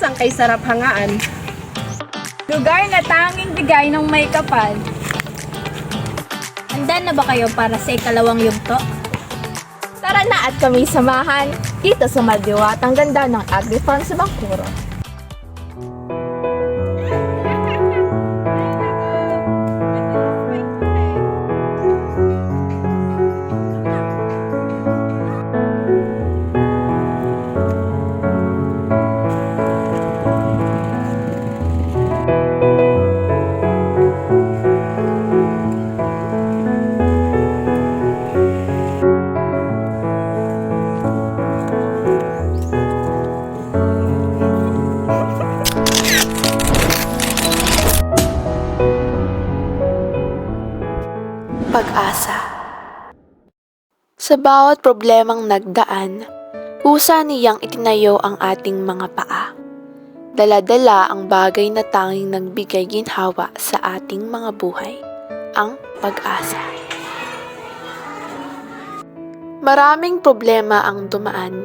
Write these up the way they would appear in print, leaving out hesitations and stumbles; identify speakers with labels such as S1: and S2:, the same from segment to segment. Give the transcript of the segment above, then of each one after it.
S1: Kusang kay sarap hangaan.
S2: Lugar na tanging bigay ng may kapal. Handa na ba kayo para sa ikalawang yugto?
S3: Tara na at kami samahan dito sa madiwatang ganda ng Agri-Farm sa Bangkuro. Pag-asa. Sa bawat problemang nagdaan, kusa niyang itinayo ang ating mga paa. Dala-dala ang bagay na tanging nagbigay ginhawa sa ating mga buhay, ang pag-asa. Maraming problema ang dumaan,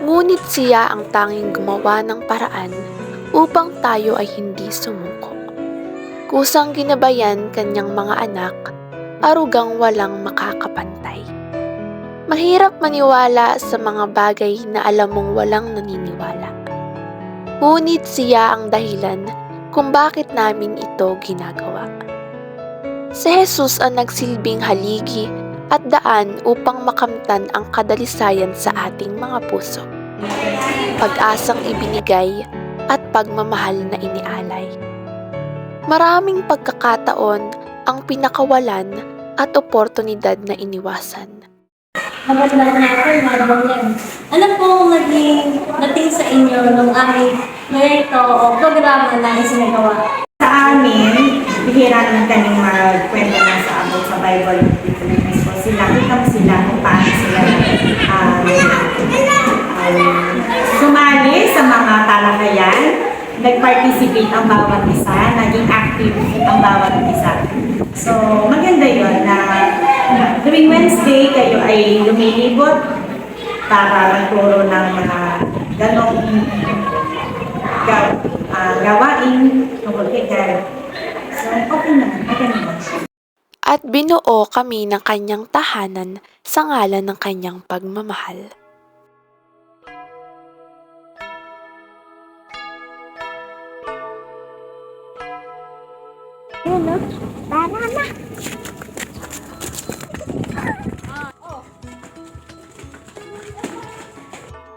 S3: ngunit siya ang tanging gumawa ng paraan upang tayo ay hindi sumuko. Kusang ginabayan kanyang mga anak, arugang walang makakapantay. Mahirap maniwala sa mga bagay na alam mong walang naniniwala. Ngunit siya ang dahilan kung bakit namin ito ginagawa. Si Jesus ang nagsilbing haligi at daan upang makamtan ang kadalisayan sa ating mga puso. Pag-asang ibinigay at pagmamahal na inialay. Maraming pagkakataon ang pinakawalan at oportunidad na iniwasan.
S4: Magandang hapon, Madam Lem. Ano po naging dating sa inyo nung aming proyekto o programa na isinagawa?
S5: Sa amin, bihira naman kaming magkwento na sa about sa Bible. So, kita mo sila kung paano sila sumali sa mga talakayan, nag-participate ang bawat isa, naging active ang bawat isa. So, maganda yun na tuwing Wednesday kayo ay lumilibot para magturo ng mga ganong gawain tungkol kay God. So, okay naman.
S3: At binuo kami ng kanyang tahanan sa ngalan ng kanyang pagmamahal.
S2: Tara na!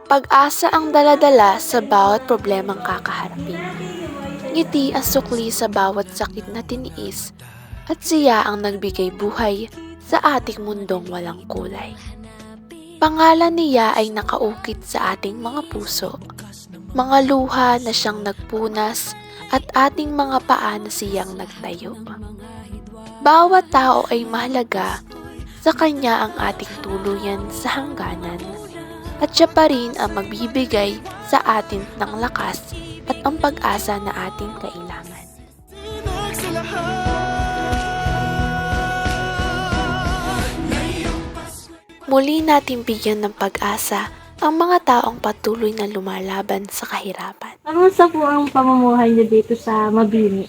S3: Pag-asa ang daladala sa bawat problemang kakaharapin. Ngiti ang sukli sa bawat sakit na tiniis at siya ang nagbigay buhay sa ating mundong walang kulay. Pangalan niya ay nakaukit sa ating mga puso, mga luha na siyang nagpunas at ating mga paa na siyang nagtayo. Bawat tao ay mahalaga, sa kanya ang ating tuluyan sa hangganan. At siya pa rin ang magbibigay sa atin ng lakas at ang pag-asa na ating kailangan. Muli natin bigyan ng pag-asa ang mga taong patuloy na lumalaban sa kahirapan.
S4: Kamusta po ang pamumuhay niyo dito sa Mabini?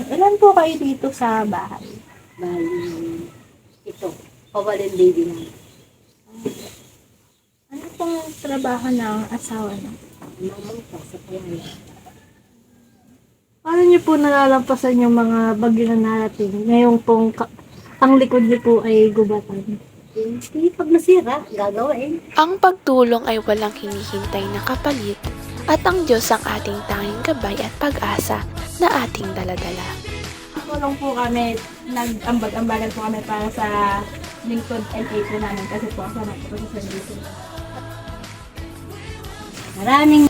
S2: Ilan po kayo dito sa bahay?
S4: Bali, ito, Pawalin Lady na.
S2: Ano pong trabaho ng asawa niyo?
S4: Mamang pa sa Pawalin.
S2: Paano niyo po nalalampasan yung mga bagyo na narating? Ngayong pong ang likod niyo po ay gubatan.
S4: Hindi pag nasira, gagawin.
S3: Ang pagtulong ay walang hinihintay na kapalit at ang Diyos ang ating tanging gabay at pag-asa na ating daladala.
S2: Tulong po kami, nag-ambag-ambagan po kami para sa lingkod LA po namin kasi po ako nagpunta sa dito.
S4: Maraming